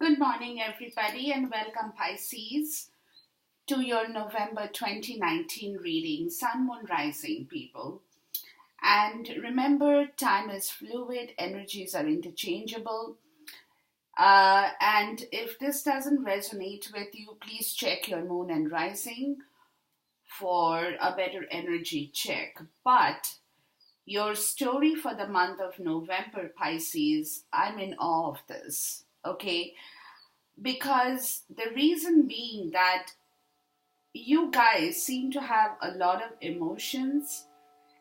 Good morning, everybody, and welcome, Pisces, to your November 2019 reading, Sun, Moon, Rising, people. And remember, time is fluid, energies are interchangeable. And if this doesn't resonate with you, please check your Moon and Rising for a better energy check. But your story for the month of November, Pisces, I'm in awe of this, okay? Because the reason being that you guys seem to have a lot of emotions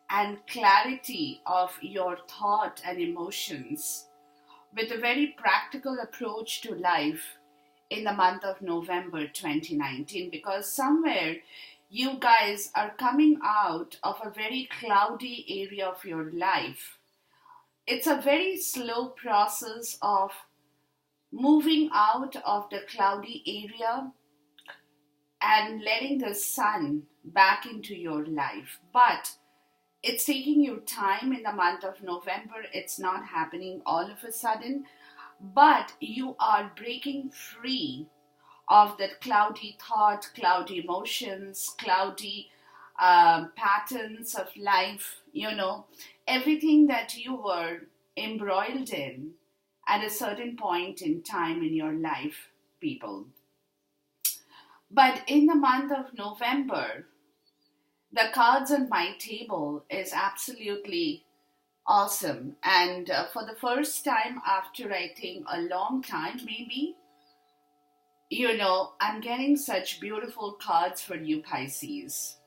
and clarity of your thought and emotions with a very practical approach to life in the month of November 2019, because somewhere you guys are coming out of a very cloudy area of your life. It's a very slow process of moving out of the cloudy area and letting the sun back into your life. But it's taking you time in the month of November. It's not happening all of a sudden, but you are breaking free of that cloudy thought, cloudy emotions, cloudy patterns of life, everything that you were embroiled in at a certain point in time in your life, people. But in the month of November, the cards on my table is absolutely awesome. And for the first time after, I think, a long time, maybe, I'm getting such beautiful cards for you, Pisces.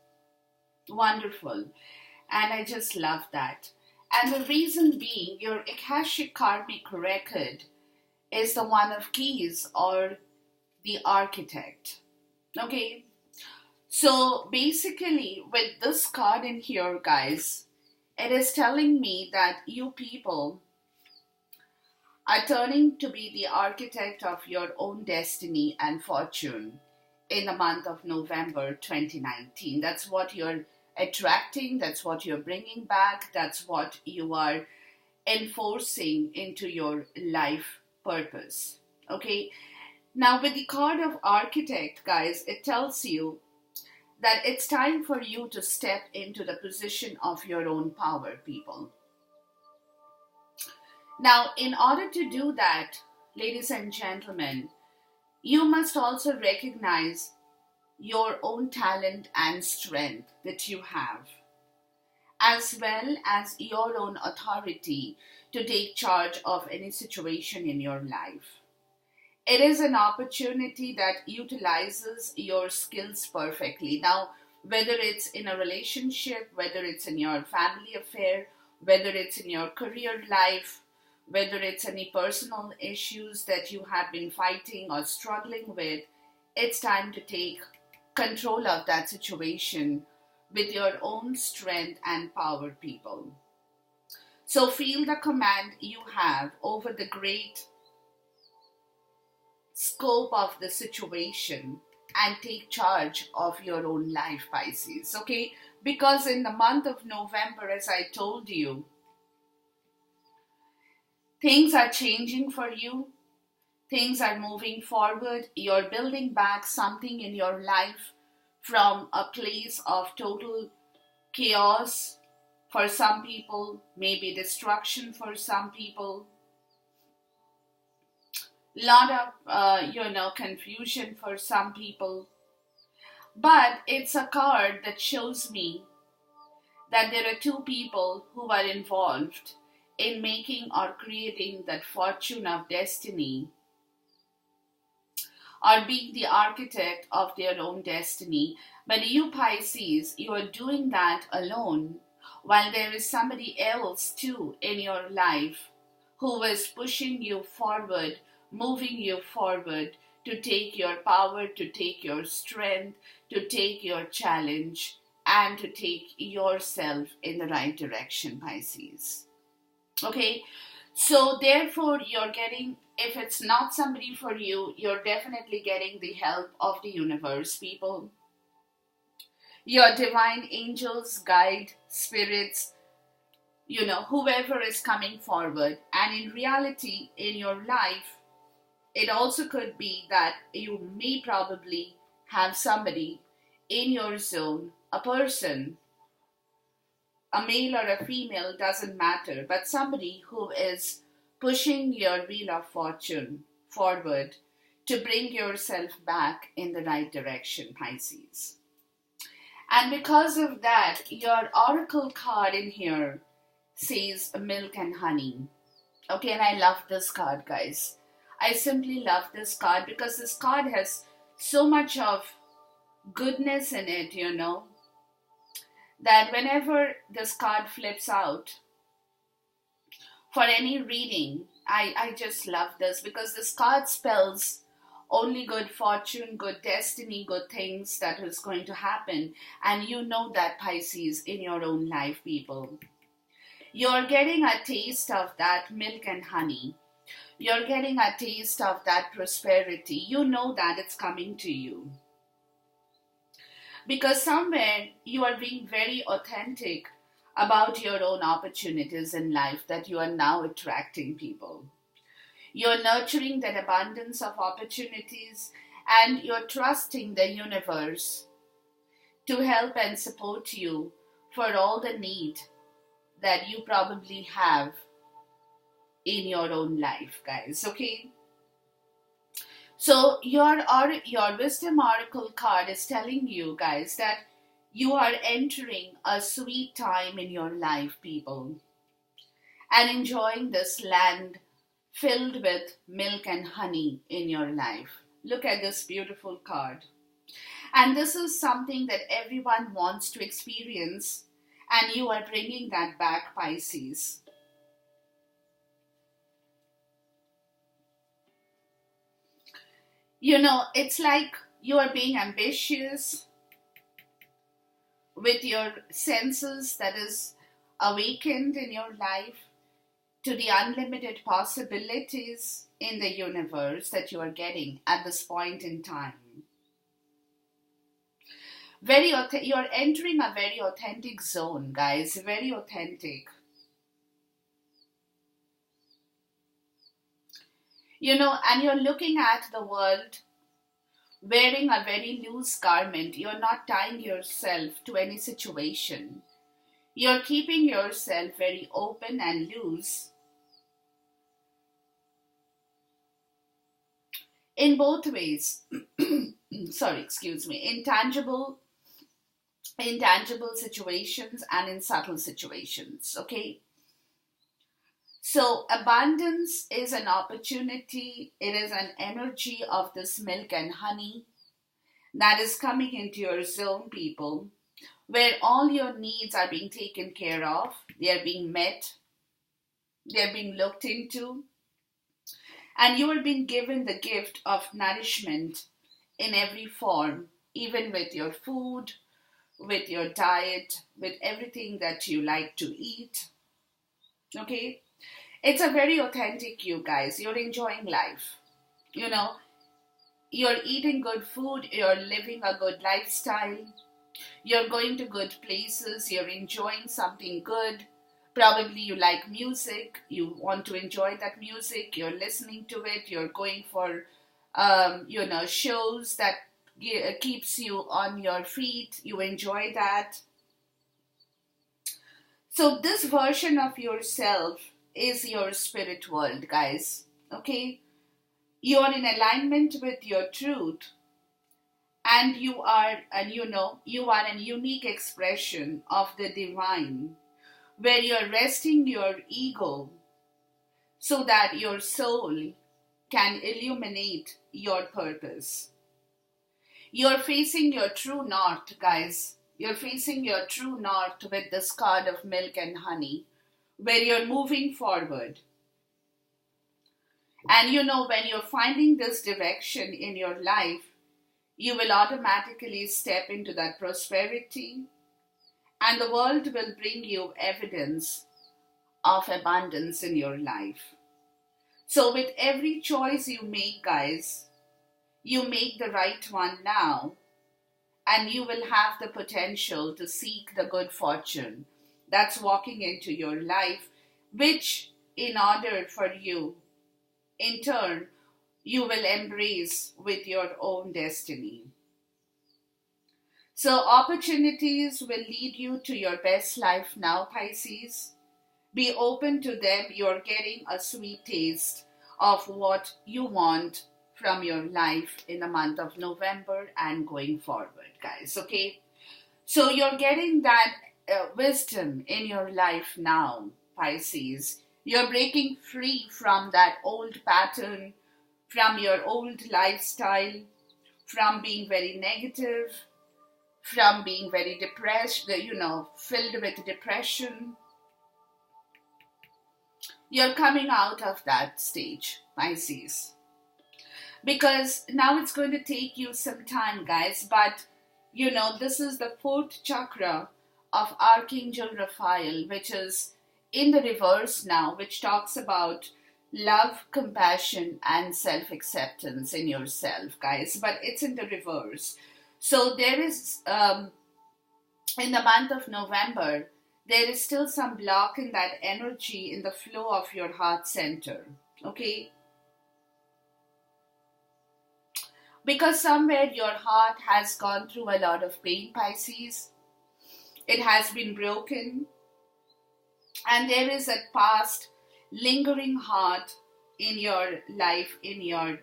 Wonderful. And I just love that. And the reason being, your Akashic karmic record is the one of keys, or the architect. Okay? So basically, with this card in here, guys, it is telling me that you people are turning to be the architect of your own destiny and fortune in the month of November 2019. That's what you're attracting, that's what you're bringing back, that's what you are enforcing into your life purpose. Okay? Now, with the card of architect, guys, it tells you that it's time for you to step into the position of your own power, people. Now, in order to do that, ladies and gentlemen, you must also recognize your own talent and strength that you have, as well as your own authority to take charge of any situation in your life. It is an opportunity that utilizes your skills perfectly. Now, whether it's in a relationship, whether it's in your family affair, whether it's in your career life, whether it's any personal issues that you have been fighting or struggling with, it's time to take control of that situation with your own strength and power, people. So feel the command you have over the great scope of the situation and take charge of your own life, Pisces. Okay? Because in the month of November, as I told you, things are changing for you. Things are moving forward. You're building back something in your life from a place of total chaos for some people, maybe destruction for some people. Lot of, confusion for some people. But it's a card that shows me that there are two people who are involved in making or creating that fortune of destiny, or being the architect of their own destiny. But you, Pisces, you are doing that alone, while there is somebody else too in your life who is pushing you forward, moving you forward to take your power, to take your strength, to take your challenge, and to take yourself in the right direction, Pisces. Okay? So therefore, you're getting, if it's not somebody for you, you're definitely getting the help of the universe, people. Your divine angels, guide, spirits, whoever is coming forward. And in reality, in your life, It also could be that you may probably have somebody in your zone, a person, a male or a female, doesn't matter, but somebody who is pushing your wheel of fortune forward to bring yourself back in the right direction, Pisces. And because of that, your oracle card in here says milk and honey. Okay, and I love this card, guys. I simply love this card because this card has so much of goodness in it, that whenever this card flips out for any reading, I just love this because this card spells only good fortune, good destiny, good things that is going to happen. And you know that, Pisces, in your own life, people. You're getting a taste of that milk and honey. You're getting a taste of that prosperity. You know that it's coming to you. Because somewhere you are being very authentic about your own opportunities in life that you are now attracting, people. You're nurturing that abundance of opportunities and you're trusting the universe to help and support you for all the need that you probably have in your own life, guys, okay? So your wisdom oracle card is telling you, guys, that you are entering a sweet time in your life, people, and enjoying this land filled with milk and honey in your life. Look at this beautiful card. And this is something that everyone wants to experience, and you are bringing that back, Pisces. It's like you are being ambitious with your senses that is awakened in your life to the unlimited possibilities in the universe that you are getting at this point in time. You're entering a very authentic zone, guys, very authentic. And you're looking at the world wearing a very loose garment. You're not tying yourself to any situation. You're keeping yourself very open and loose in both ways. In tangible situations and in subtle situations, okay? So abundance is an opportunity. It is an energy of this milk and honey that is coming into your zone, people, where all your needs are being taken care of. They are being met. They are being looked into. And you are being given the gift of nourishment in every form, even with your food, with your diet, with everything that you like to eat. Okay? It's a very authentic you, guys. You're enjoying life. You're eating good food. You're living a good lifestyle. You're going to good places. You're enjoying something good. Probably you like music. You want to enjoy that music. You're listening to it. You're going for, shows that keeps you on your feet. You enjoy that. So this version of yourself is your spirit world, guys. Okay? You are in alignment with your truth. And you are a unique expression of the divine, where you're resting your ego so that your soul can illuminate your purpose. You're facing your true north, guys. You're facing your true north with this card of milk and honey, where you're moving forward. And when you're finding this direction in your life, you will automatically step into that prosperity, and the world will bring you evidence of abundance in your life. So with every choice you make, guys, you make the right one now, and you will have the potential to seek the good fortune that's walking into your life, which in order for you, in turn, you will embrace with your own destiny. So opportunities will lead you to your best life now, Pisces. Be open to them. You're getting a sweet taste of what you want from your life in the month of November and going forward, guys, okay? So you're getting that wisdom in your life now, Pisces. You're breaking free from that old pattern, from your old lifestyle, from being very negative, from being very depressed, filled with depression. You're coming out of that stage, Pisces. Because now it's going to take you some time, guys, but this is the fourth chakra of Archangel Raphael, which is in the reverse now, which talks about love, compassion, and self-acceptance in yourself, guys, but it's in the reverse. So there is, in the month of November, there is still some block in that energy in the flow of your heart center, okay? Because somewhere your heart has gone through a lot of pain, Pisces. It has been broken. And there is a past lingering heart in your life, in your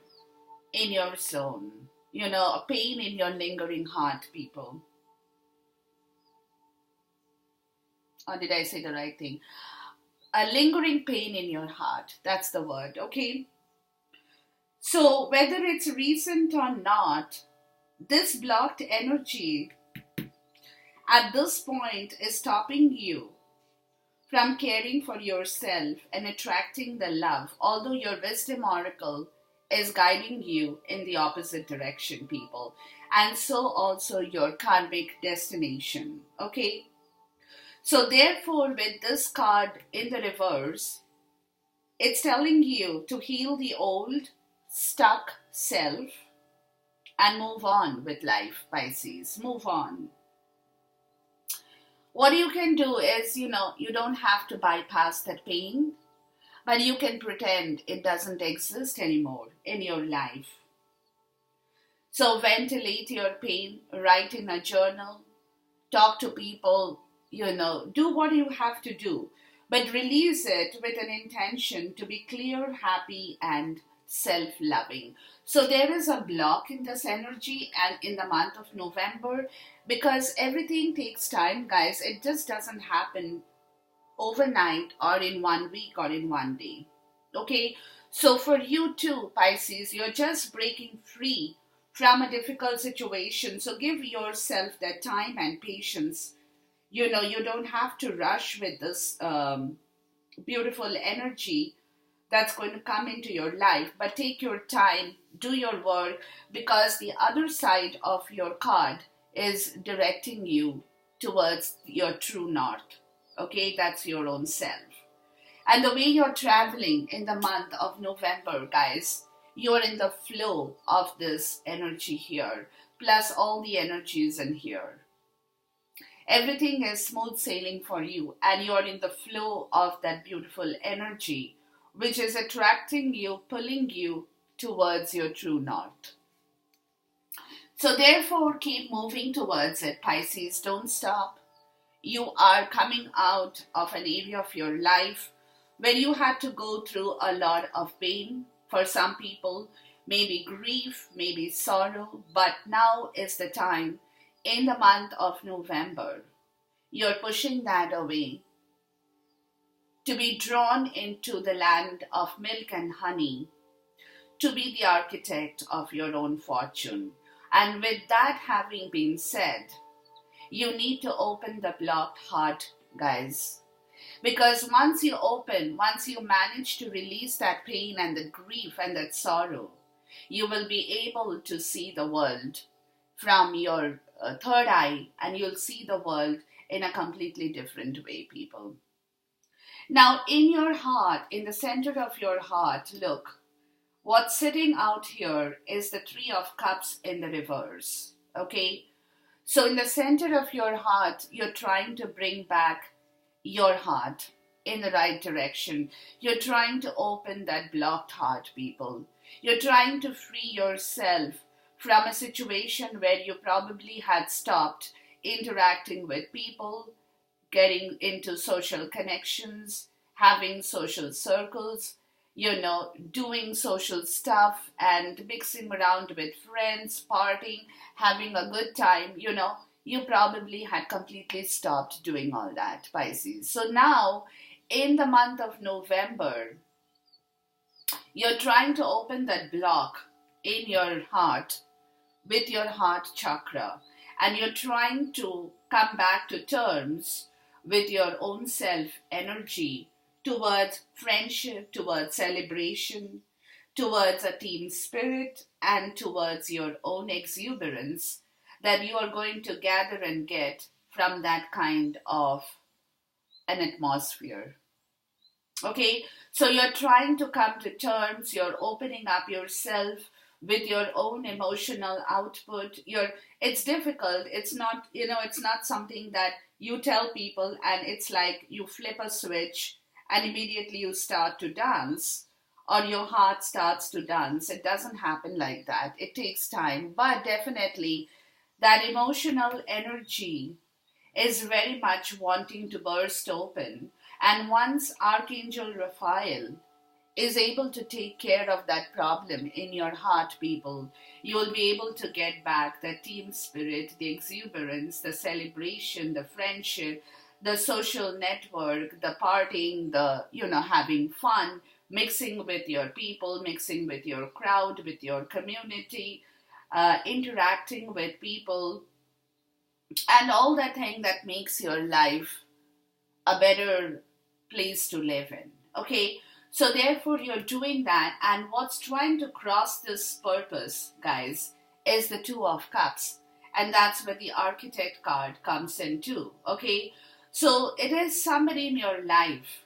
zone. A pain in your lingering heart, people. Or did I say the right thing? A lingering pain in your heart. That's the word, okay? So whether it's recent or not, this blocked energy at this point is stopping you from caring for yourself and attracting the love, although your wisdom oracle is guiding you in the opposite direction, people. And so also your karmic destination, okay? So therefore, with this card in the reverse, it's telling you to heal the old, stuck self and move on with life, Pisces. Move on. What you can do is, you don't have to bypass that pain, but you can pretend it doesn't exist anymore in your life. So ventilate your pain, write in a journal, talk to people, do what you have to do, but release it with an intention to be clear, happy, and self-loving. So there is a block in this energy and in the month of November, because everything takes time, guys. It just doesn't happen overnight or in 1 week or in 1 day. Okay, so for you too, Pisces, you're just breaking free from a difficult situation. So give yourself that time and patience. You don't have to rush with this beautiful energy that's going to come into your life, but take your time, do your work, because the other side of your card is directing you towards your true north. Okay, that's your own self. And the way you're traveling in the month of November, guys, you're in the flow of this energy here, plus all the energies in here. Everything is smooth sailing for you, and you're in the flow of that beautiful energy, which is attracting you, pulling you towards your true north. So therefore, keep moving towards it, Pisces. Don't stop. You are coming out of an area of your life where you had to go through a lot of pain. For some people, maybe grief, maybe sorrow, but now is the time. In the month of November, you're pushing that away to be drawn into the land of milk and honey, to be the architect of your own fortune. And with that having been said, you need to open the blocked heart, guys. Because once you manage to release that pain and the grief and that sorrow, you will be able to see the world from your third eye, and you'll see the world in a completely different way, people. Now, in your heart, in the center of your heart, look, what's sitting out here is the Three of Cups in the reverse, okay? So in the center of your heart, you're trying to bring back your heart. in the right direction. You're trying to open that blocked heart, people. You're trying to free yourself from a situation where you probably had stopped interacting with people, getting into social connections, having social circles, doing social stuff and mixing around with friends, partying, having a good time, you probably had completely stopped doing all that, Pisces. So now, in the month of November, you're trying to open that block in your heart with your heart chakra, and you're trying to come back to terms with your own self energy towards friendship, towards celebration, towards a team spirit, and towards your own exuberance that you are going to gather and get from that kind of an atmosphere. Okay, so you're trying to come to terms, you're opening up yourself with your own emotional output. It's difficult. It's not, it's not something that you tell people and it's like you flip a switch and immediately you start to dance or your heart starts to dance. It doesn't happen like that. It takes time, but definitely that emotional energy is very much wanting to burst open. And once Archangel Raphael is able to take care of that problem in your heart, people, you will be able to get back the team spirit, the exuberance, the celebration, the friendship, the social network, the partying, the, having fun, mixing with your people, mixing with your crowd, with your community, interacting with people, and all that thing that makes your life a better place to live in. Okay, so therefore you're doing that, and what's trying to cross this purpose, guys, is the Two of Cups, and that's where the Architect card comes in too. Okay, so it is somebody in your life.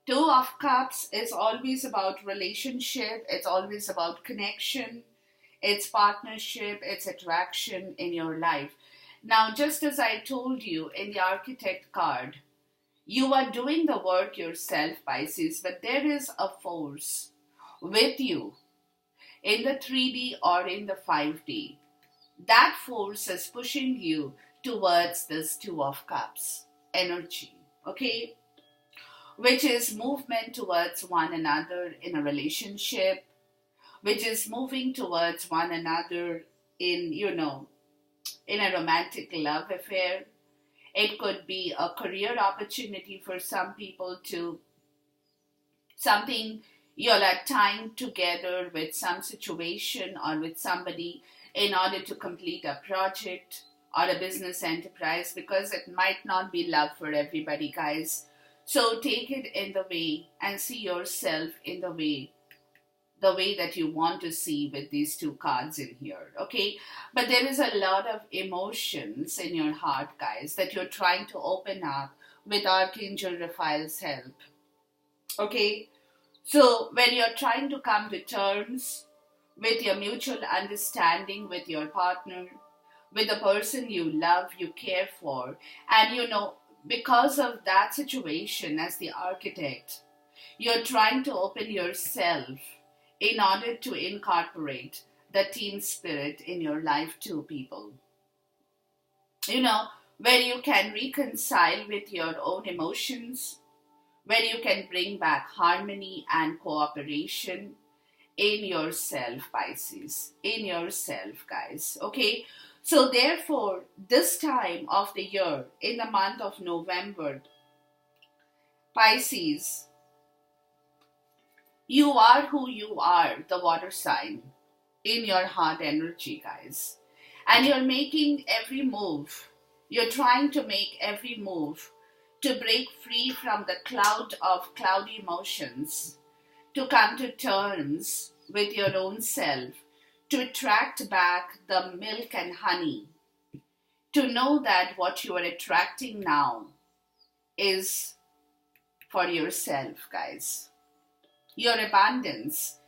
Two of Cups is always about relationship, it's always about connection, it's partnership, it's attraction in your life. Now, just as I told you in the Architect card, you are doing the work yourself, Pisces, but there is a force with you in the 3D or in the 5D. That force is pushing you towards this Two of Cups energy, okay? Which is movement towards one another in a relationship, which is moving towards one another in, in a romantic love affair. It could be a career opportunity for some people to something you're tying together with some situation or with somebody in order to complete a project or a business enterprise, because it might not be love for everybody, guys. So take it in the way and see yourself in the way that you want to see with these two cards in here, okay? But there is a lot of emotions in your heart, guys, that you're trying to open up with Archangel Raphael's help, okay? So when you're trying to come to terms with your mutual understanding with your partner, with the person you love, you care for, and because of that situation as the Architect, you're trying to open yourself in order to incorporate the team spirit in your life too, people. Where you can reconcile with your own emotions, where you can bring back harmony and cooperation in yourself, Pisces, in yourself, guys, okay? So therefore, this time of the year, in the month of November, Pisces, you are who you are, the water sign, in your heart energy, guys. And you're making every move. You're trying to make every move to break free from the cloud of cloudy emotions, to come to terms with your own self, to attract back the milk and honey, to know that what you are attracting now is for yourself, guys. Your abundance,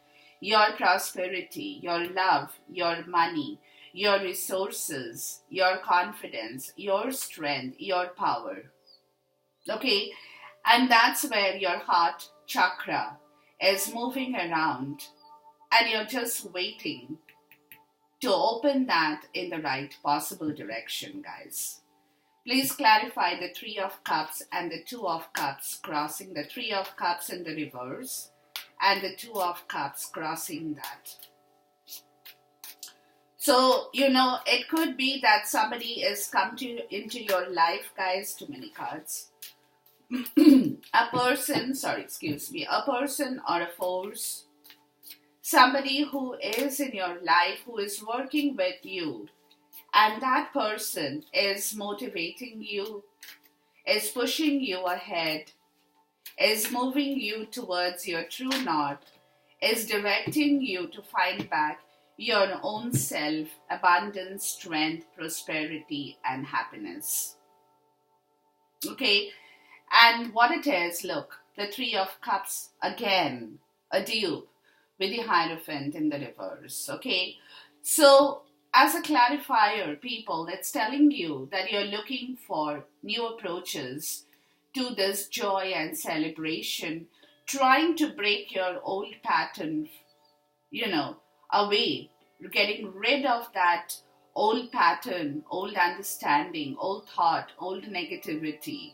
your prosperity, your love, your money, your resources, your confidence, your strength, your power. Okay? And that's where your heart chakra is moving around, and you're just waiting to open that in the right possible direction, guys. Please clarify the Three of Cups and the Two of Cups crossing, the Three of Cups in the reverse and the Two of Cups crossing that. So, it could be that somebody is come into your life, guys. Too many cards. A person or a force, somebody who is in your life, who is working with you, and that person is motivating you, is pushing you ahead, is moving you towards your true north, is directing you to find back your own self, abundance, strength, prosperity, and happiness. Okay? And what it is, look, the Three of Cups, again, a dupe with the Hierophant in the reverse, okay? So, as a clarifier, people, it's telling you that you're looking for new approaches to this joy and celebration, trying to break your old pattern, away, getting rid of that old pattern, old understanding, old thought, old negativity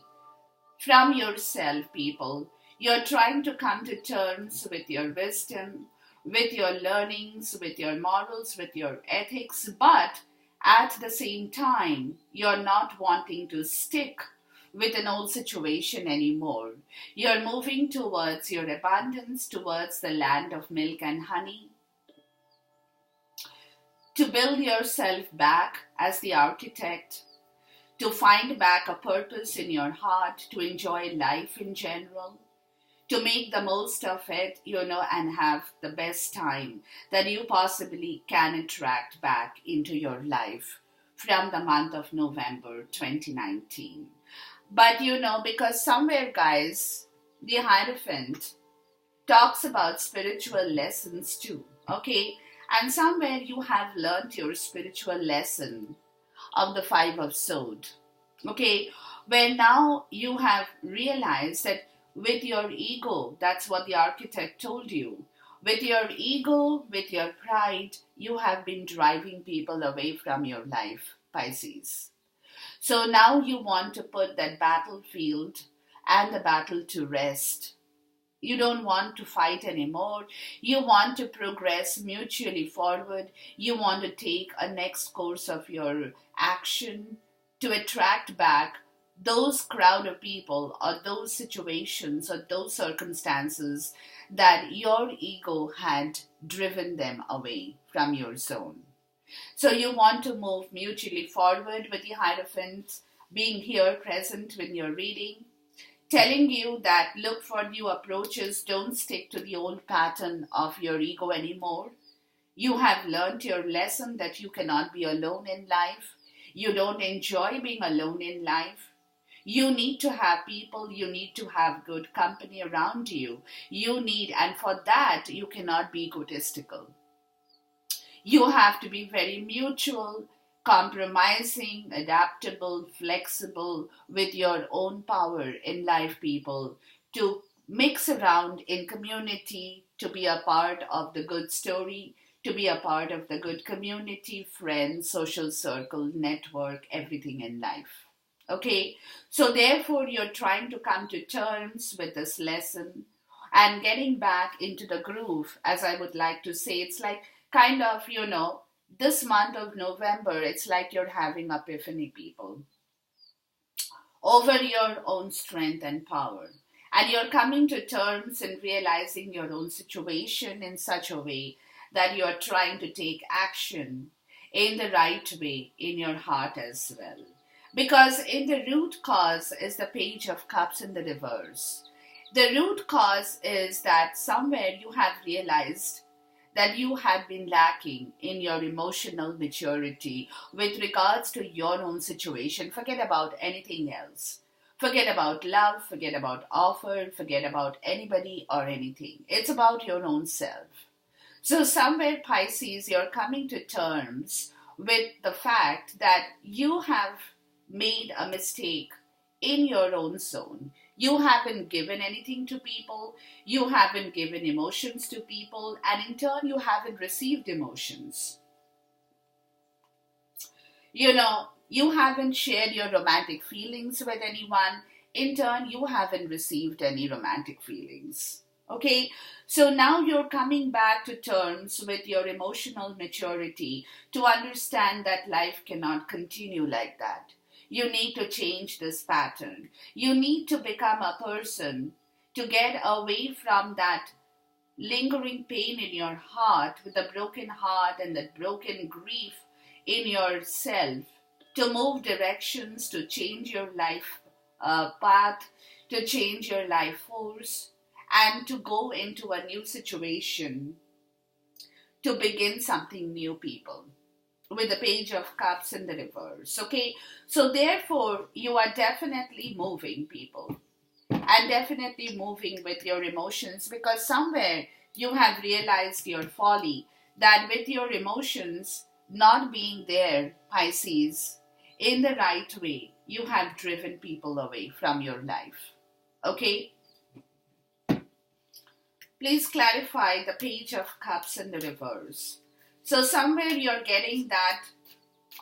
from yourself, people. You're trying to come to terms with your wisdom, with your learnings, with your morals, with your ethics, but at the same time, you're not wanting to stick with an old situation anymore. You're moving towards your abundance, towards the land of milk and honey, to build yourself back as the architect, to find back a purpose in your heart, to enjoy life in general, to make the most of it, and have the best time that you possibly can attract back into your life from the month of November 2019. But because somewhere, guys, the Hierophant talks about spiritual lessons too, okay? And somewhere you have learned your spiritual lesson of the Five of Swords, okay? Where now you have realized that with your ego, that's what the architect told you, with your ego, with your pride, you have been driving people away from your life, Pisces. So now you want to put that battlefield and the battle to rest. You don't want to fight anymore. You want to progress mutually forward. You want to take a next course of your action to attract back those crowd of people or those situations or those circumstances that your ego had driven them away from your zone. So you want to move mutually forward with the Hierophant being here present when you're reading, telling you that look for new approaches, don't stick to the old pattern of your ego anymore. You have learned your lesson that you cannot be alone in life. You don't enjoy being alone in life. You need to have people, you need to have good company around you. And for that, you cannot be egotistical. You have to be very mutual, compromising, adaptable, flexible with your own power in life, people, to mix around in community, to be a part of the good story, to be a part of the good community, friends, social circle, network, everything in life. Okay, so therefore you're trying to come to terms with this lesson and getting back into the groove, as I would like to say. It's like kind of, this month of November, it's like you're having epiphany, people, over your own strength and power. And you're coming to terms and realizing your own situation in such a way that you're trying to take action in the right way in your heart as well. Because in the root cause is the Page of Cups in the reverse. The root cause is that somewhere you have realized that you have been lacking in your emotional maturity with regards to your own situation. Forget about anything else. Forget about love, forget about offer, forget about anybody or anything. It's about your own self. So somewhere, Pisces, you're coming to terms with the fact that you have made a mistake in your own zone. You haven't given anything to people, you haven't given emotions to people, and in turn, you haven't received emotions. You haven't shared your romantic feelings with anyone. In turn, you haven't received any romantic feelings. Okay, so now you're coming back to terms with your emotional maturity to understand that life cannot continue like that. You need to change this pattern. You need to become a person to get away from that lingering pain in your heart with a broken heart and that broken grief in yourself, to move directions, to change your life path, to change your life force, and to go into a new situation, to begin something new, people. With the Page of Cups in the reverse. Okay, so therefore, you are definitely moving, people, and definitely moving with your emotions, because somewhere you have realized your folly, that with your emotions not being there, Pisces, in the right way, you have driven people away from your life. Okay? Please clarify the Page of Cups in the reverse. So somewhere you're getting that,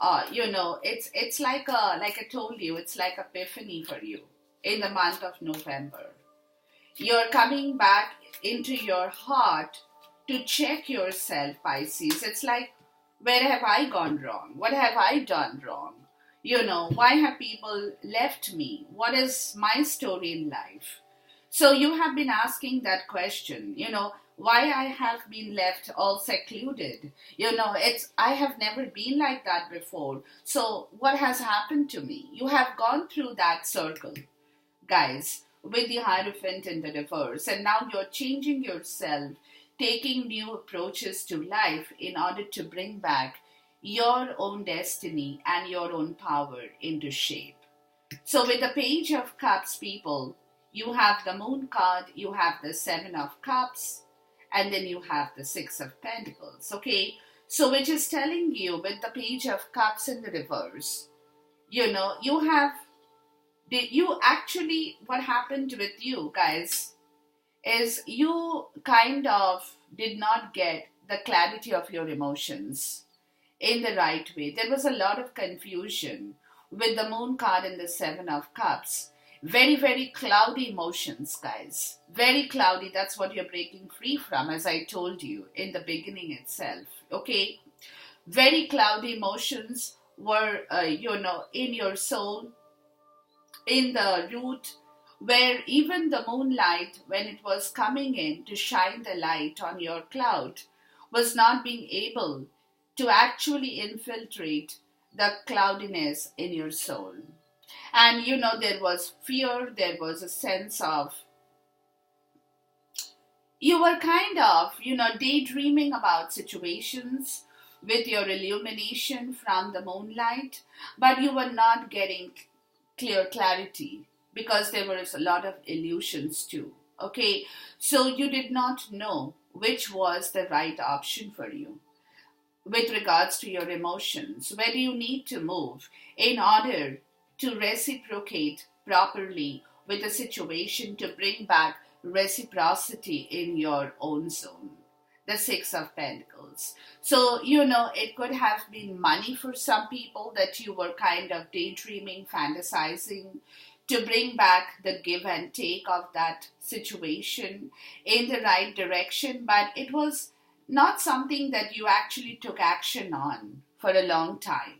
it's like I told you, it's like epiphany for you in the month of November. You're coming back into your heart to check yourself, Pisces. It's like, where have I gone wrong? What have I done wrong? Why have people left me? What is my story in life? So you have been asking that question, why I have been left all secluded. I have never been like that before. So what has happened to me? You have gone through that circle, guys, with the Hierophant in the reverse, and now you're changing yourself, taking new approaches to life in order to bring back your own destiny and your own power into shape. So with the Page of Cups, people, you have the Moon card, you have the Seven of Cups, and then you have the Six of Pentacles. Okay, so which is telling you, with the Page of Cups in the reverse, what happened with you guys is you kind of did not get the clarity of your emotions in the right way. There was a lot of confusion with the Moon card and the Seven of Cups. Very, very cloudy emotions, guys. Very cloudy. That's what you're breaking free from, as I told you in the beginning itself. Okay? Very cloudy emotions were, in your soul, in the root, where even the moonlight, when it was coming in to shine the light on your cloud, was not being able to actually infiltrate the cloudiness in your soul. And there was fear, there was a sense of, you were kind of, daydreaming about situations with your illumination from the moonlight, but you were not getting clear clarity because there was a lot of illusions too. Okay, so you did not know which was the right option for you with regards to your emotions. Where do you need to move in order to reciprocate properly with the situation, to bring back reciprocity in your own zone? The Six of Pentacles. So, it could have been money for some people that you were kind of daydreaming, fantasizing, to bring back the give and take of that situation in the right direction. But it was not something that you actually took action on for a long time.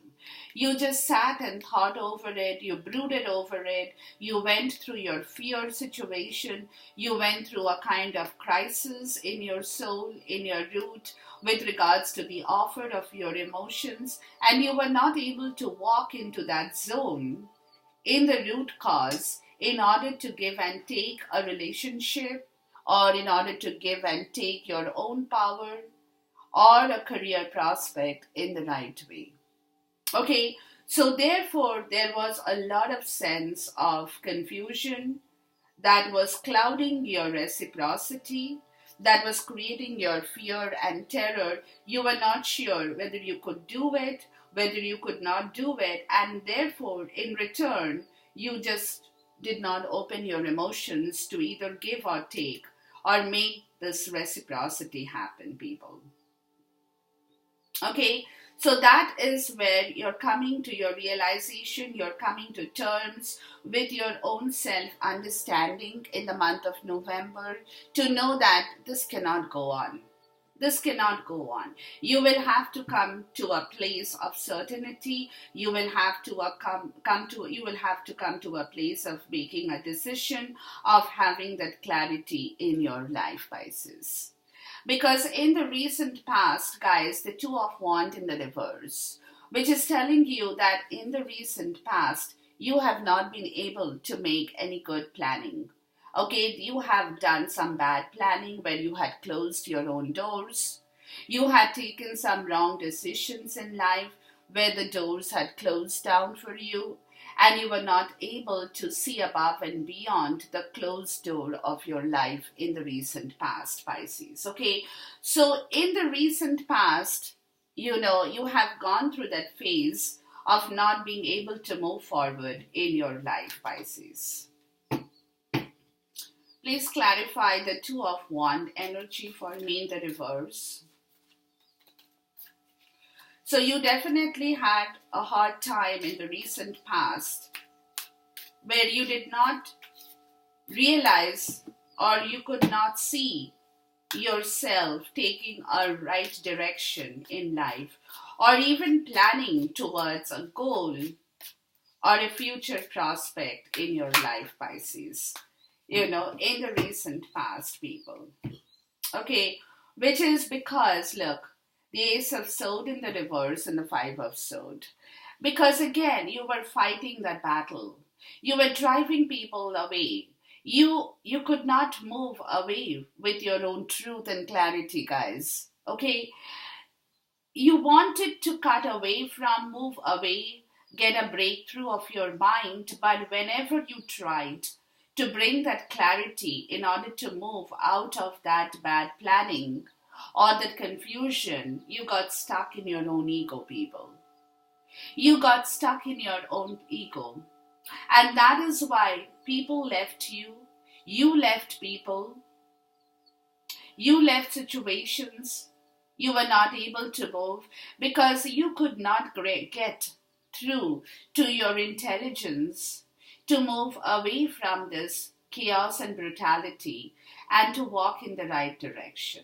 You just sat and thought over it, you brooded over it, you went through your fear situation, you went through a kind of crisis in your soul, in your root, with regards to the offer of your emotions, and you were not able to walk into that zone in the root cause in order to give and take a relationship, or in order to give and take your own power, or a career prospect in the right way. Okay, so therefore there was a lot of sense of confusion that was clouding your reciprocity, that was creating your fear and terror. You were not sure whether you could do it, whether you could not do it, and therefore in return you just did not open your emotions to either give or take or make this reciprocity happen, people. Okay, so that is where you're coming to your realization, you're coming to terms with your own self understanding in the month of November to know that this cannot go on. This cannot go on. You will have to come to a place of certainty. You will have to come to a place of making a decision, of having that clarity in your life, Pisces. Because in the recent past, guys, the Two of Wands in the reverse, which is telling you that in the recent past, you have not been able to make any good planning. Okay, you have done some bad planning where you had closed your own doors. You had taken some wrong decisions in life where the doors had closed down for you, and you were not able to see above and beyond the closed door of your life in the recent past, Pisces. Okay, so in the recent past, you have gone through that phase of not being able to move forward in your life, Pisces. Please clarify the Two of Wands energy for me in the reverse. So you definitely had a hard time in the recent past where you did not realize or you could not see yourself taking a right direction in life or even planning towards a goal or a future prospect in your life, Pisces. In the recent past, people. Okay, which is because, look, the Ace of Swords in the reverse and the Five of Swords. Because again, you were fighting that battle. You were driving people away. You could not move away with your own truth and clarity, guys. Okay? You wanted to cut away from, move away, get a breakthrough of your mind, but whenever you tried to bring that clarity in order to move out of that bad planning or that confusion, you got stuck in your own ego, people. You got stuck in your own ego. And that is why people left you. You left people. You left situations. You were not able to move because you could not get through to your intelligence to move away from this chaos and brutality and to walk in the right direction.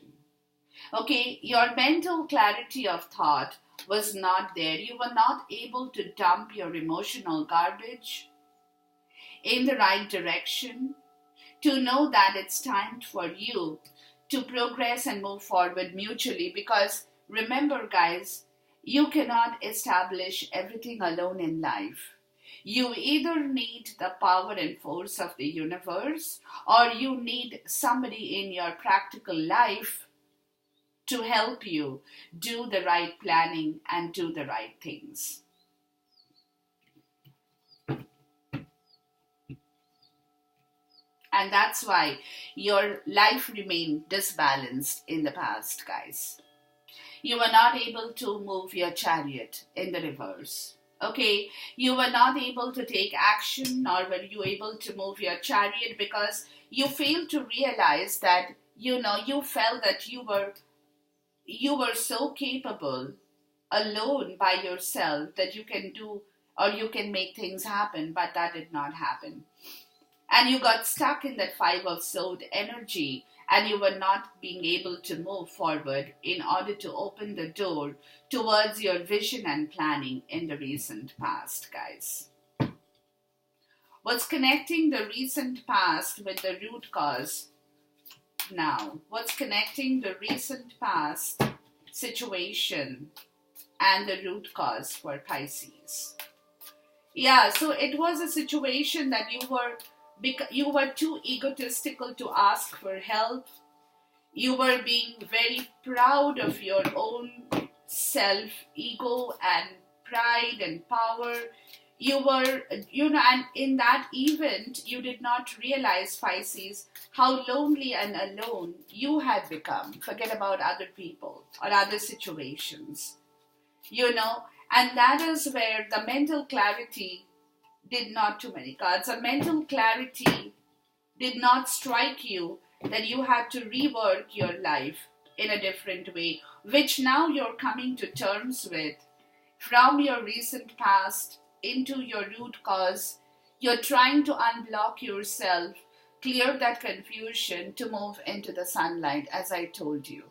Okay, your mental clarity of thought was not there. You were not able to dump your emotional garbage in the right direction to know that it's time for you to progress and move forward mutually. Because remember, guys, you cannot establish everything alone in life. You either need the power and force of the universe or you need somebody in your practical life to help you do the right planning and do the right things. And that's why your life remained disbalanced in the past, guys. You were not able to move your chariot in the reverse. Okay, you were not able to take action, nor were you able to move your chariot because you failed to realize that, you felt that you were so capable alone by yourself that you can do or you can make things happen, but that did not happen. And you got stuck in that Five of Swords energy and you were not being able to move forward in order to open the door towards your vision and planning in the recent past, guys. What's connecting the recent past with the root cause now? What's connecting the recent past situation and the root cause for Pisces? Yeah, so it was a situation that you were too egotistical to ask for help. You were being very proud of your own self, ego and pride and power. You were, and in that event, you did not realize, Pisces, how lonely and alone you had become. Forget about other people or other situations, and that is where the mental clarity did not, too many cards, a mental clarity did not strike you that you had to rework your life in a different way, which now you're coming to terms with from your recent past into your root cause. You're trying to unblock yourself, clear that confusion to move into the sunlight, as I told you.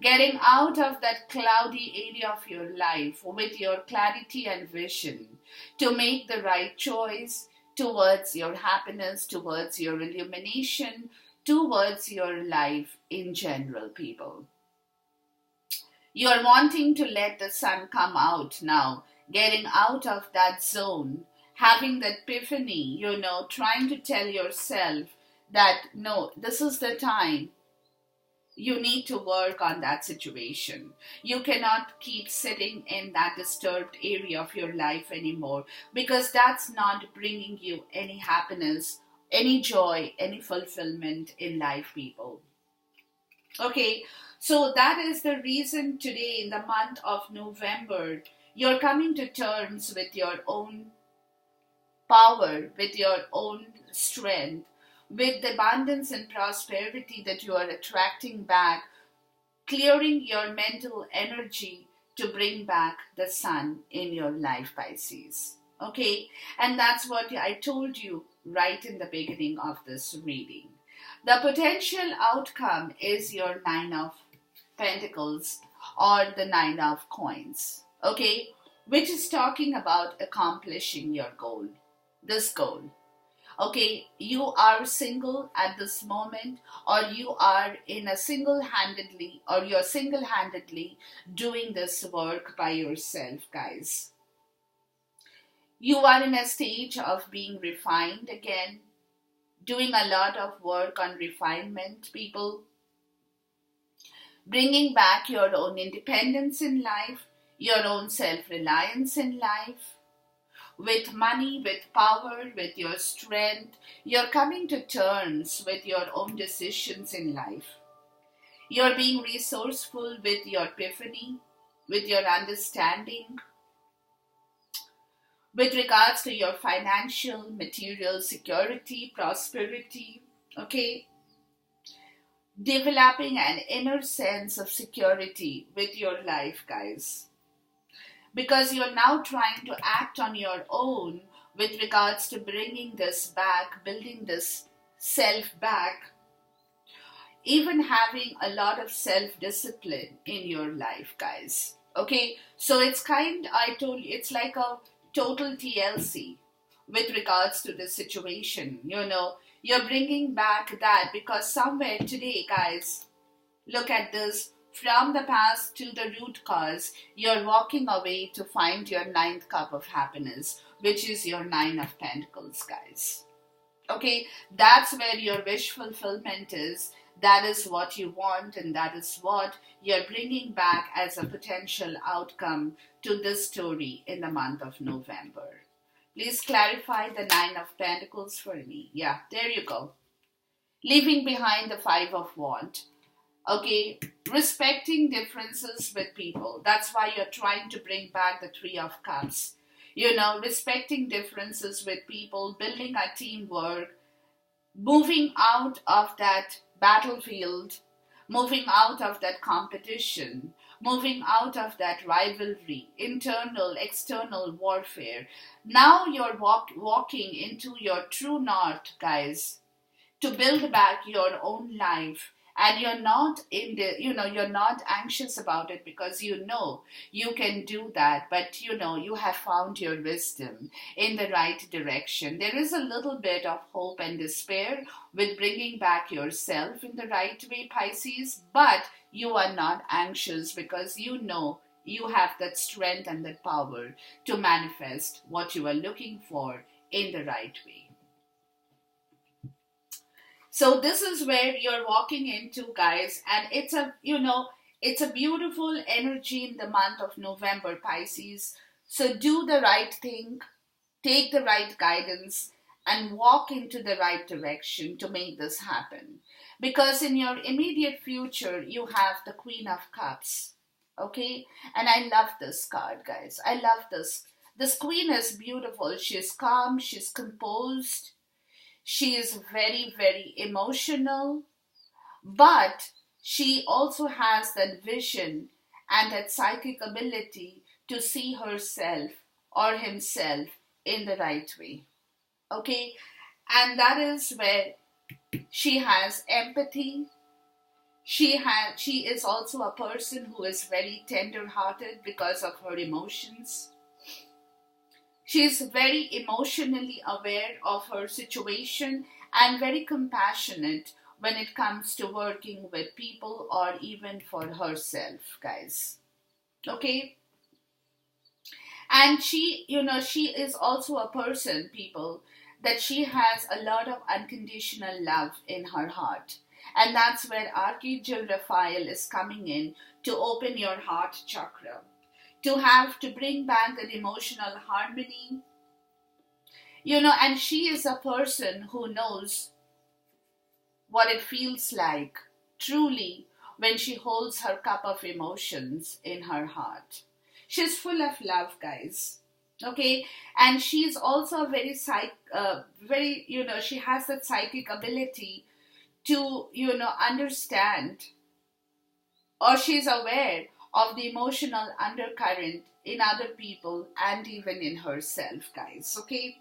Getting out of that cloudy area of your life with your clarity and vision to make the right choice towards your happiness, towards your illumination, towards your life in general, people. You're wanting to let the sun come out now, getting out of that zone, having that epiphany, trying to tell yourself that no, this is the time. You need to work on that situation. You cannot keep sitting in that disturbed area of your life anymore, because that's not bringing you any happiness, any joy, any fulfillment in life, people. Okay, so that is the reason today, in the month of November, you're coming to terms with your own power, with your own strength, with the abundance and prosperity that you are attracting back, clearing your mental energy to bring back the sun in your life, Pisces. Okay, and that's what I told you right in the beginning of this reading. The potential outcome is your Nine of Pentacles or the Nine of Coins, okay, which is talking about accomplishing your goal, this goal. Okay, you are single at this moment, or you are in a single-handedly, or you're single-handedly doing this work by yourself, guys. You are in a stage of being refined again, doing a lot of work on refinement, people. Bringing back your own independence in life, your own self-reliance in life. With money, with power, with your strength, you're coming to terms with your own decisions in life. You're being resourceful with your epiphany, with your understanding, with regards to your financial, material security, prosperity, okay? Developing an inner sense of security with your life, guys. Because you're now trying to act on your own with regards to bringing this back, building this self back, even having a lot of self-discipline in your life, guys. Okay, so it's I told you, it's like a total TLC with regards to the situation. You're bringing back that because somewhere today, guys, look at this. From the past to the root cause, you're walking away to find your ninth cup of happiness, which is your Nine of Pentacles, guys. Okay, that's where your wish fulfillment is. That is what you want, and that is what you're bringing back as a potential outcome to this story in the month of November. Please clarify the Nine of Pentacles for me. Yeah, there you go. Leaving behind the Five of Wands. Okay, respecting differences with people. That's why you're trying to bring back the Three of Cups. Respecting differences with people, building a teamwork, moving out of that battlefield, moving out of that competition, moving out of that rivalry, internal, external warfare. Now you're walking into your true north, guys, to build back your own life. And you're not you're not anxious about it because you can do that. But you have found your wisdom in the right direction. There is a little bit of hope and despair with bringing back yourself in the right way, Pisces. But you are not anxious because you have that strength and that power to manifest what you are looking for in the right way. So this is where you're walking into, guys, and it's a beautiful energy in the month of November, Pisces. So do the right thing, take the right guidance, and walk into the right direction to make this happen. Because in your immediate future, you have the Queen of Cups, okay? And I love this card, guys. I love this. This queen is beautiful. She is calm, she's composed, she is very, very emotional, but she also has that vision and that psychic ability to see herself or himself in the right way. Okay? And that is where she has empathy. She is also a person who is very tender-hearted because of her emotions. She is very emotionally aware of her situation and very compassionate when it comes to working with people or even for herself, guys. Okay? And she is also a person, people, that she has a lot of unconditional love in her heart. And that's where Archangel Raphael is coming in to open your heart chakra, to bring back an emotional harmony. And she is a person who knows what it feels like truly when she holds her cup of emotions in her heart. She's full of love, guys. Okay, and she's also she has that psychic ability to, understand, or she's aware of the emotional undercurrent in other people and even in herself, guys. Okay,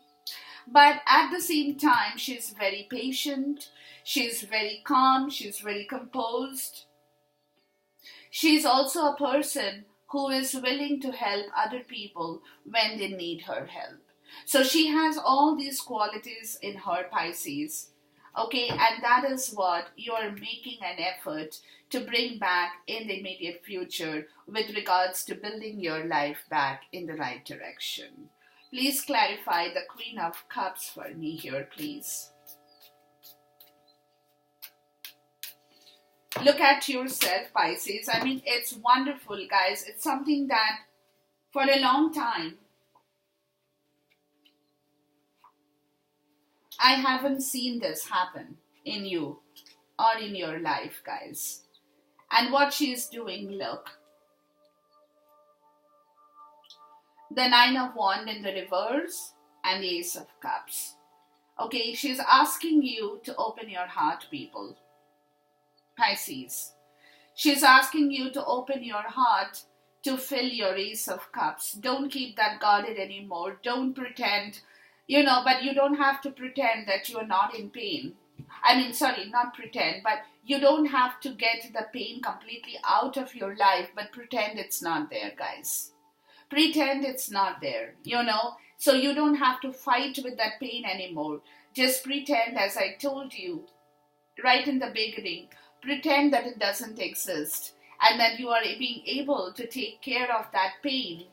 but at the same time, she's very patient, she's very calm, she's very composed. She's also a person who is willing to help other people when they need her help. So she has all these qualities in her, Pisces. Okay, and that is what you're making an effort to bring back in the immediate future with regards to building your life back in the right direction. Please clarify the Queen of Cups for me here, please. Look at yourself, Pisces. I mean, it's wonderful, guys. It's something that for a long time I haven't seen this happen in you or in your life, guys. And what she's doing, look. The Nine of Wands in the reverse and the Ace of Cups. Okay, she's asking you to open your heart, people. Pisces. She's asking you to open your heart to fill your Ace of Cups. Don't keep that guarded anymore. Don't pretend, but you don't have to pretend that you're not in pain. I mean, sorry, not pretend, but you don't have to get the pain completely out of your life, but pretend it's not there, guys. Pretend it's not there, So you don't have to fight with that pain anymore. Just pretend, as I told you right in the beginning, pretend that it doesn't exist and that you are being able to take care of that pain,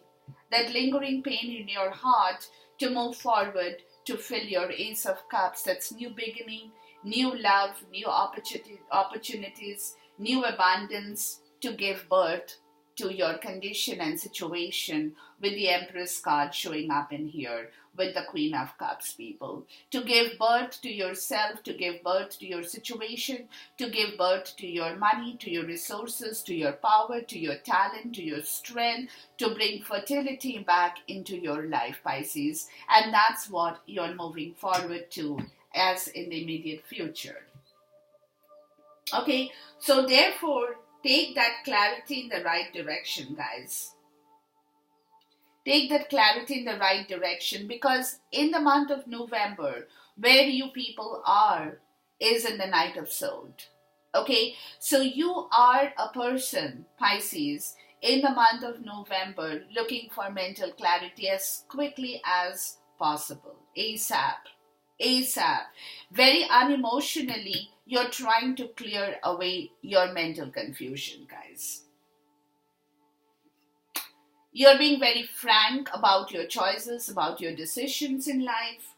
that lingering pain in your heart, to move forward, to fill your Ace of Cups. That's new beginning, new love, new opportunities, new abundance, to give birth to your condition and situation, with the Empress card showing up in here with the Queen of Cups, people. To give birth to yourself, to give birth to your situation, to give birth to your money, to your resources, to your power, to your talent, to your strength, to bring fertility back into your life, Pisces. And that's what you're moving forward to as in the immediate future. Okay, so therefore, take that clarity in the right direction, guys. Take that clarity in the right direction, because in the month of November, where you people are is in the Knight of Swords. Okay, so you are a person, Pisces, in the month of November looking for mental clarity as quickly as possible. ASAP. Very unemotionally, you're trying to clear away your mental confusion, guys. You're being very frank about your choices, about your decisions in life,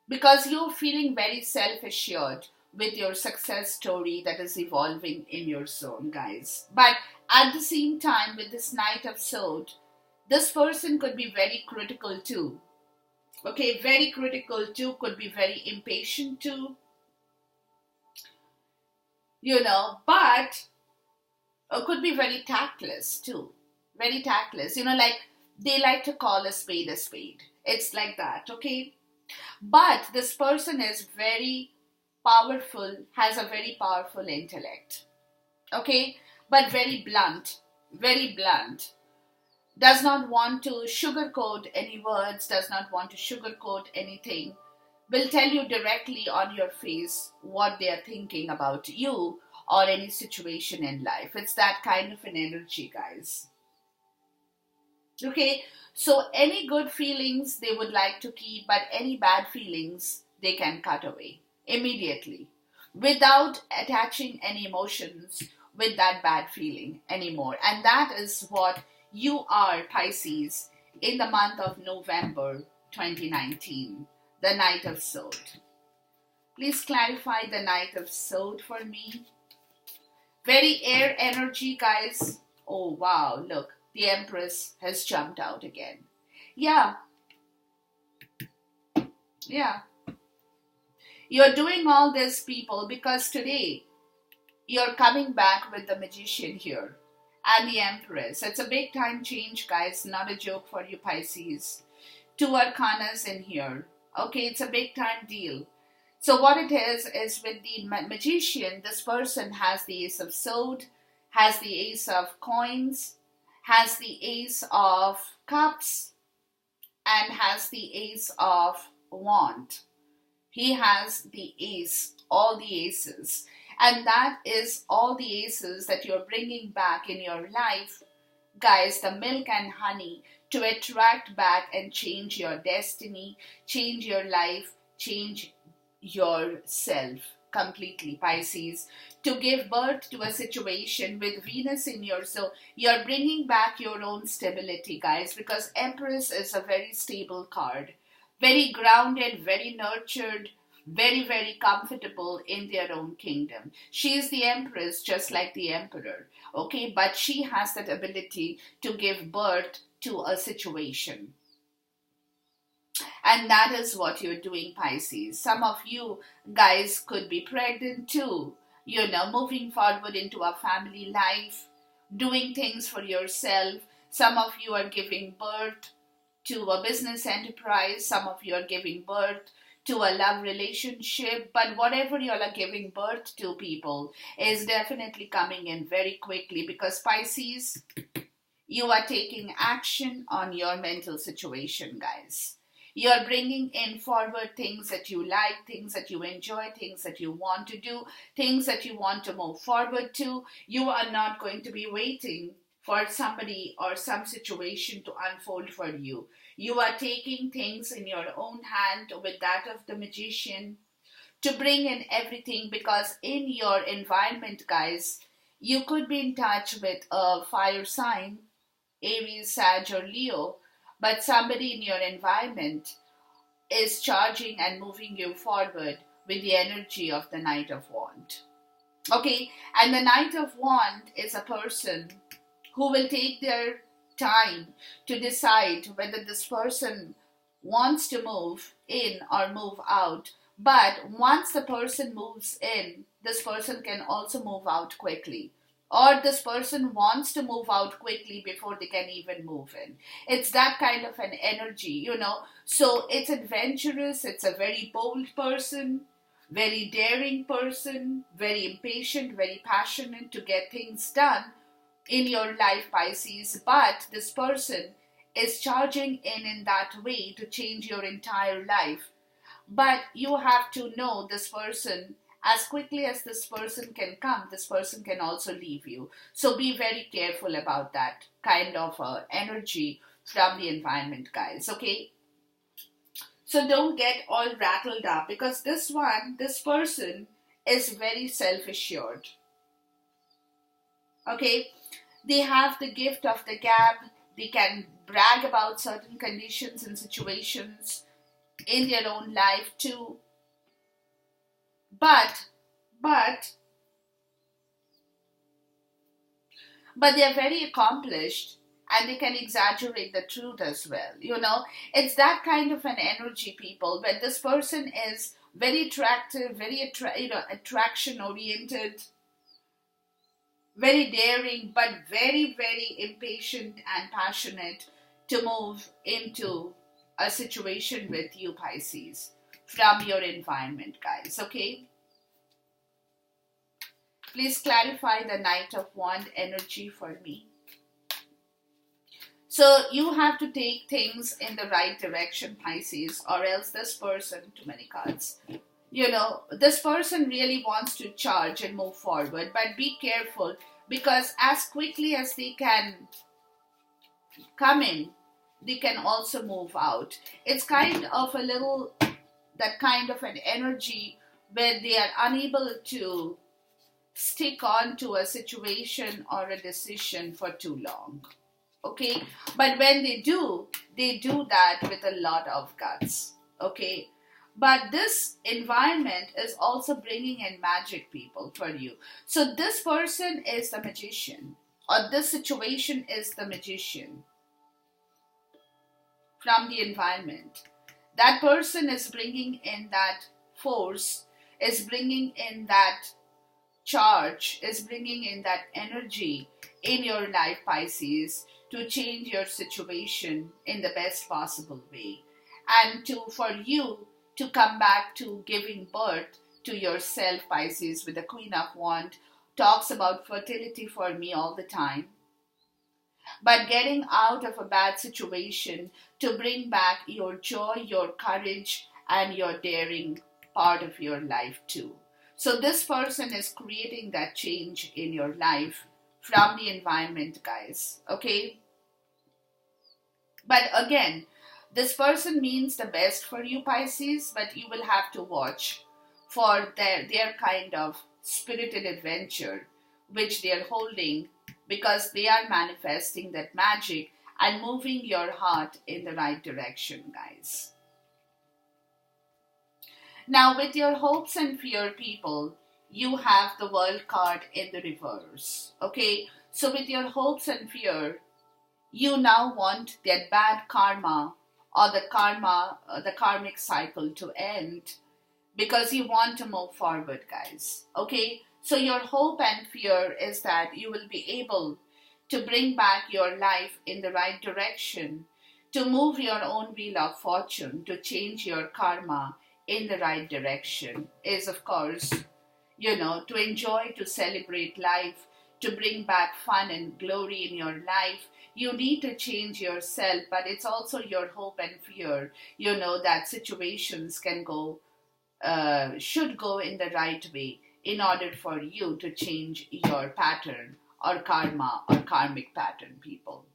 because you're feeling very self-assured with your success story that is evolving in your zone, guys. But at the same time, with this Knight of Swords, this person could be very critical too. Okay, very critical too, could be very impatient too. But could be very tactless too. Very tactless. Like They like to call a spade a spade. It's like that, okay? But this person is very powerful, has a very powerful intellect, okay? But very blunt, does not want to sugarcoat any words, does not want to sugarcoat anything, will tell you directly on your face what they are thinking about you or any situation in life. It's that kind of an energy, guys. Okay, so any good feelings they would like to keep, but any bad feelings they can cut away immediately without attaching any emotions with that bad feeling anymore. And that is what you are, Pisces, in the month of November 2019, the Knight of Swords. Please clarify the Knight of Swords for me. Very air energy, guys. Oh, wow, look, the Empress has jumped out again. Yeah. You're doing all this, people, because today you're coming back with the Magician here and the Empress. It's a big time change, guys, not a joke for you, Pisces. 2 arcanas in here. Okay, it's a big time deal. So what it is with the Magician, this person has the Ace of Swords, has the Ace of Coins, has the Ace of Cups, and has the Ace of Wands. He has the ace, all the aces. And that is all the aces that you're bringing back in your life, guys, the milk and honey, to attract back and change your destiny, change your life, change yourself completely, Pisces, to give birth to a situation with Venus in your zone. You're bringing back your own stability, guys, because Empress is a very stable card, very grounded, very nurtured, very, very comfortable in their own kingdom. She is the Empress just like the Emperor, okay, but she has that ability to give birth to a situation. And that is what you're doing, Pisces. Some of you guys could be pregnant too, moving forward into a family life, doing things for yourself. Some of you are giving birth to a business enterprise. Some of you are giving birth to a love relationship. But whatever you are giving birth to, people, is definitely coming in very quickly, because Pisces, you are taking action on your mental situation, guys. You're bringing in forward things that you like, things that you enjoy, things that you want to do, things that you want to move forward to. You are not going to be waiting for somebody or some situation to unfold for you. You are taking things in your own hand with that of the Magician to bring in everything, because in your environment, guys, you could be in touch with a fire sign, Aries, Sag, or Leo, but somebody in your environment is charging and moving you forward with the energy of the Knight of Wands. Okay, and the Knight of Wands is a person who will take their time to decide whether this person wants to move in or move out. But once the person moves in, this person can also move out quickly. Or this person wants to move out quickly before they can even move in. It's that kind of an energy, So it's adventurous, it's a very bold person, very daring person, very impatient, very passionate to get things done in your life, Pisces. But this person is charging in that way to change your entire life. But you have to know this person. As quickly as this person can come, this person can also leave you. So be very careful about that kind of energy from the environment, guys, okay? So don't get all rattled up, because this person is very self-assured, okay? They have the gift of the gab. They can brag about certain conditions and situations in their own life too. But they are very accomplished, and they can exaggerate the truth as well. It's that kind of an energy, people, where this person is very attractive, very attraction oriented, very daring, but very, very impatient and passionate to move into a situation with you, Pisces, from your environment, guys, okay? Please clarify the Knight of Wands energy for me. So you have to take things in the right direction, Pisces, or else this person, too many cards, this person really wants to charge and move forward, but be careful, because as quickly as they can come in, they can also move out. It's kind of that kind of an energy where they are unable to stick on to a situation or a decision for too long. Okay, but when they do that with a lot of guts. Okay, but this environment is also bringing in magic, people, for you. So this person is the magician, or this situation is the magician from the environment. That person is bringing in that force, is bringing in that charge, is bringing in that energy in your life, Pisces, to change your situation in the best possible way, and for you to come back to giving birth to yourself, Pisces, with the Queen of Wands. Talks about fertility for me all the time, but getting out of a bad situation to bring back your joy, your courage, and your daring part of your life too. So this person is creating that change in your life from the environment, guys, okay? But again, this person means the best for you, Pisces, but you will have to watch for their kind of spirited adventure which they are holding, because they are manifesting that magic and moving your heart in the right direction, guys. Now, with your hopes and fear, people, you have the World card in the reverse, okay? So with your hopes and fear, you now want that bad karma or the karmic cycle to end, because you want to move forward, guys, okay? So your hope and fear is that you will be able to bring back your life in the right direction, to move your own wheel of fortune, to change your karma in the right direction, is of course, to enjoy, to celebrate life, to bring back fun and glory in your life. You need to change yourself, but it's also your hope and fear, that situations can go, should go in the right way in order for you to change your pattern or karma or karmic pattern, people.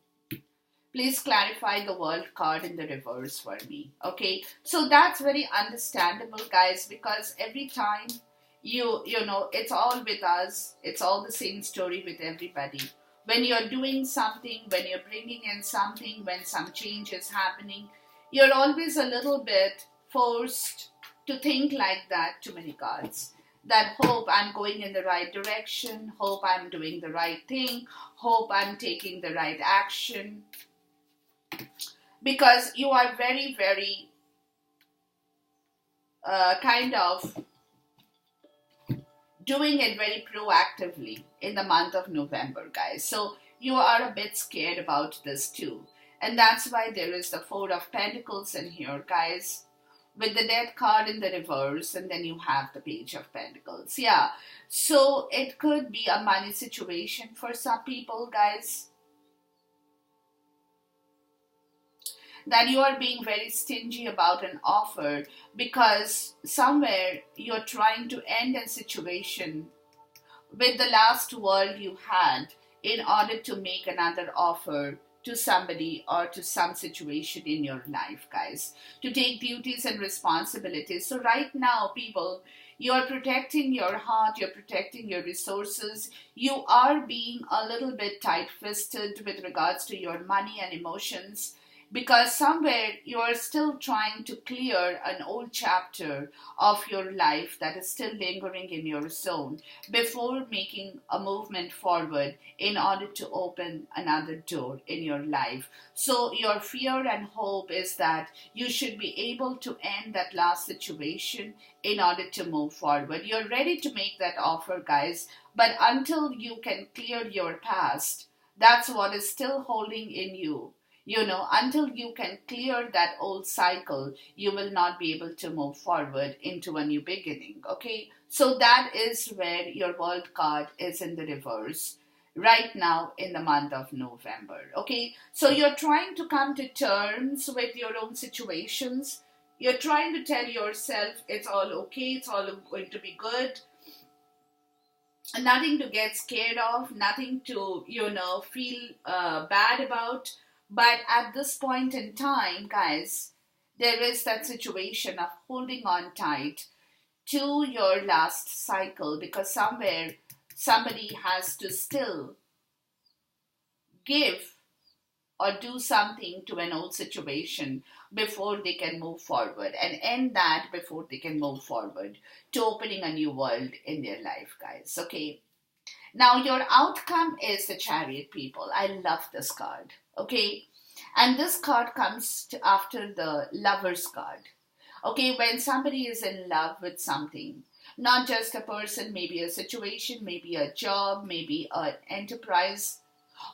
Please clarify the World card in the reverse for me, okay? So that's very understandable, guys, because every time it's all with us. It's all the same story with everybody. When you're doing something, when you're bringing in something, when some change is happening, you're always a little bit forced to think like that, too many cards. That hope I'm going in the right direction, hope I'm doing the right thing, hope I'm taking the right action. Because you are very, very kind of doing it very proactively in the month of November, guys. So you are a bit scared about this too. And that's why there is the Four of Pentacles in here, guys, with the Death card in the reverse, and then you have the Page of Pentacles. Yeah, so it could be a money situation for some people, guys, that you are being very stingy about an offer, because somewhere you're trying to end a situation with the last world you had in order to make another offer to somebody or to some situation in your life, guys, to take duties and responsibilities. So right now, people, you're protecting your heart, you're protecting your resources, you are being a little bit tight-fisted with regards to your money and emotions, because somewhere you are still trying to clear an old chapter of your life that is still lingering in your zone before making a movement forward in order to open another door in your life. So your fear and hope is that you should be able to end that last situation in order to move forward. You're ready to make that offer, guys, but until you can clear your past, that's what is still holding in you. Until you can clear that old cycle, you will not be able to move forward into a new beginning. Okay, so that is where your world card is in the reverse right now in the month of November. Okay, so you're trying to come to terms with your own situations. You're trying to tell yourself it's all okay, it's all going to be good, nothing to get scared of, nothing to, feel bad about. But at this point in time, guys, there is that situation of holding on tight to your last cycle, because somewhere somebody has to still give or do something to an old situation before they can move forward, and end that before they can move forward to opening a new world in their life, guys. Okay, now your outcome is the Chariot, people. I love this card. Okay, and this card comes after the Lover's card. Okay, when somebody is in love with something, not just a person, maybe a situation, maybe a job, maybe an enterprise,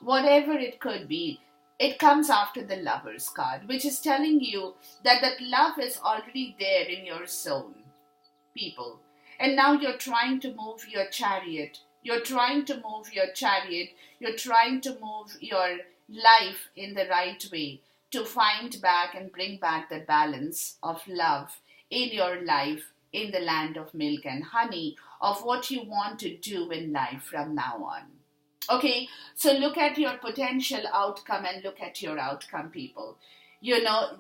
whatever it could be, it comes after the Lover's card, which is telling you that love is already there in your zone, people. And now you're trying to move your chariot. You're trying to move your chariot. You're trying to move your life in the right way to find back and bring back the balance of love in your life, in the land of milk and honey, of what you want to do in life from now on. Okay, so look at your potential outcome and look at your outcome, people.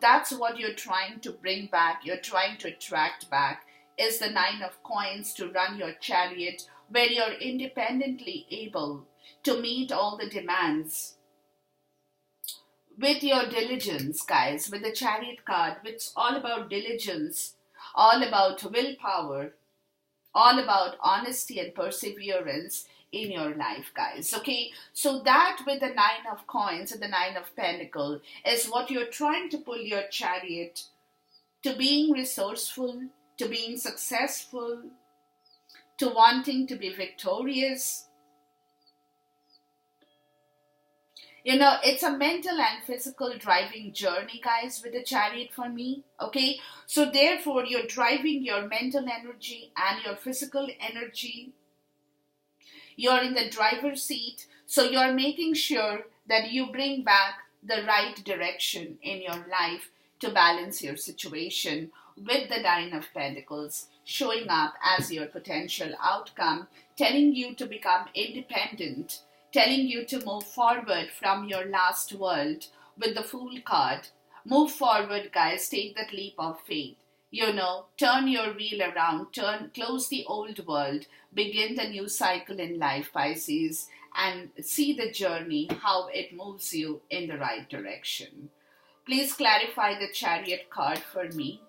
That's what you're trying to bring back, you're trying to attract back, is the 9 of coins to run your chariot, where you're independently able to meet all the demands with your diligence, guys, with the Chariot card, which is all about diligence, all about willpower, all about honesty and perseverance in your life, guys. Okay, so that with the 9 of coins and the 9 of pentacles is what you're trying to pull your chariot to being resourceful, to being successful, to wanting to be victorious. It's a mental and physical driving journey, guys, with the chariot for me. Okay, so therefore you're driving your mental energy and your physical energy. You're in the driver's seat, so you're making sure that you bring back the right direction in your life to balance your situation, with the 9 of pentacles showing up as your potential outcome, telling you to become independent, telling you to move forward from your last world with the Fool card. Move forward, guys. Take that leap of faith. Turn your wheel around, close the old world, begin the new cycle in life, Pisces, and see the journey, how it moves you in the right direction. Please clarify the Chariot card for me.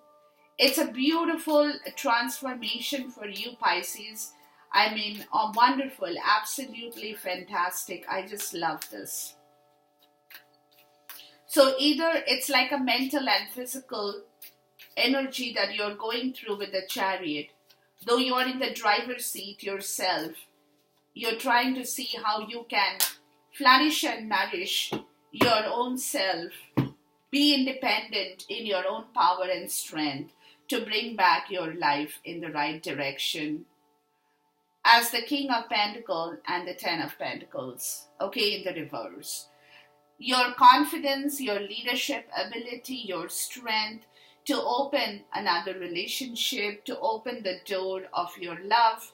It's a beautiful transformation for you, Pisces. I mean, wonderful, absolutely fantastic. I just love this. So either it's like a mental and physical energy that you're going through with the chariot, though you are in the driver's seat yourself. You're trying to see how you can flourish and nourish your own self, be independent in your own power and strength to bring back your life in the right direction, as the King of Pentacles and the 10 of Pentacles, okay, in the reverse. Your confidence, your leadership ability, your strength to open another relationship, to open the door of your love,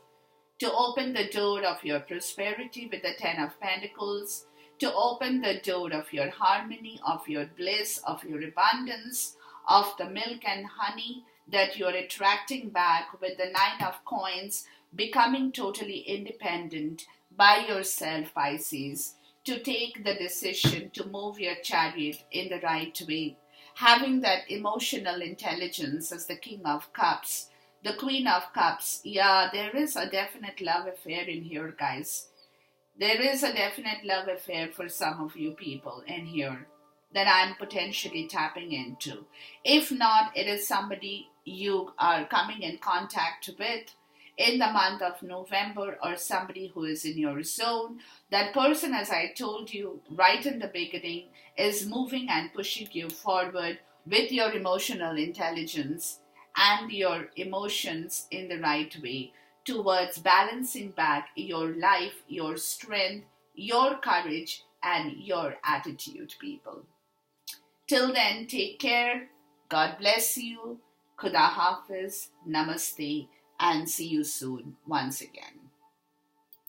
to open the door of your prosperity with the 10 of Pentacles, to open the door of your harmony, of your bliss, of your abundance, of the milk and honey that you're attracting back with the 9 of coins, becoming totally independent by yourself, Pisces, to take the decision to move your chariot in the right way. Having that emotional intelligence as the King of Cups, the Queen of Cups. Yeah, there is a definite love affair in here, guys. There is a definite love affair for some of you people in here that I'm potentially tapping into. If not, it is somebody you are coming in contact with. in the month of November, or somebody who is in your zone. That person, as I told you right in the beginning, is moving and pushing you forward with your emotional intelligence and your emotions in the right way towards balancing back your life, your strength, your courage, and your attitude, people. Till then, take care. God bless you. Khuda Hafiz. Namaste. And see you soon once again.